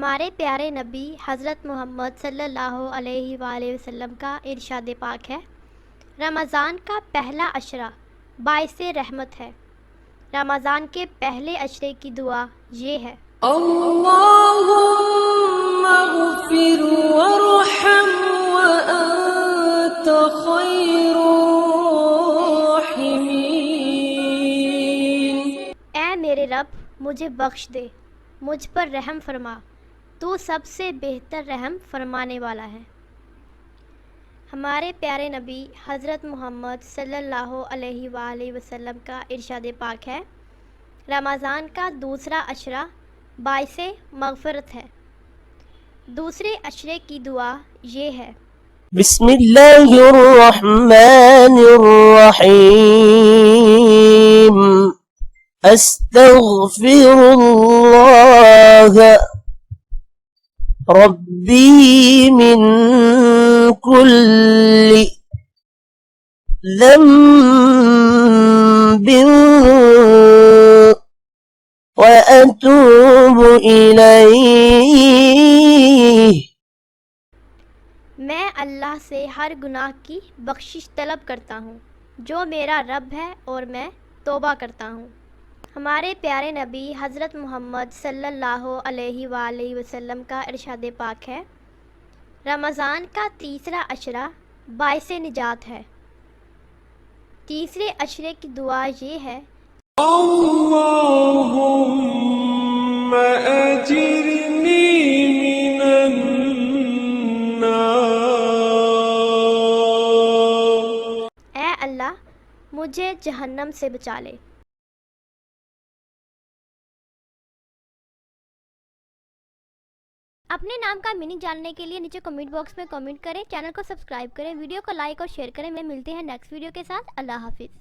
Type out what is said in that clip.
ہمارے پیارے نبی حضرت محمد صلی اللہ علیہ وآلہ وسلم کا ارشاد پاک ہے، رمضان کا پہلا عشرہ باعث رحمت ہے۔ رمضان کے پہلے عشرے کی دعا یہ ہے: اللہم اغفر وارحم وانت خیر الراحمین۔ اے میرے رب، مجھے بخش دے، مجھ پر رحم فرما، تو سب سے بہتر رحم فرمانے والا ہے۔ ہمارے پیارے نبی حضرت محمد صلی اللہ علیہ وآلہ وسلم کا ارشاد پاک ہے، رمضان کا دوسرا عشرہ باعث مغفرت ہے۔ دوسرے عشرے کی دعا یہ ہے: بسم اللہ الرحمن الرحیم، استغفر اللہ ربی من کل ذنب وأتوب إليه۔ میں اللہ سے ہر گناہ کی بخشش طلب کرتا ہوں جو میرا رب ہے، اور میں توبہ کرتا ہوں۔ ہمارے پیارے نبی حضرت محمد صلی اللہ علیہ وآلہ وسلم کا ارشاد پاک ہے، رمضان کا تیسرا عشرہ باعث نجات ہے۔ تیسرے عشرے کی دعا یہ ہے: اللہم اجرنی من النار۔ اے اللہ، مجھے جہنم سے بچا لے۔ اپنے نام کا میننگ جاننے کے لیے نیچے کمنٹ باکس میں کمنٹ کریں، چینل کو سبسکرائب کریں، ویڈیو کو لائک اور شیئر کریں۔ ملتے ہیں نیکسٹ ویڈیو کے ساتھ۔ اللہ حافظ۔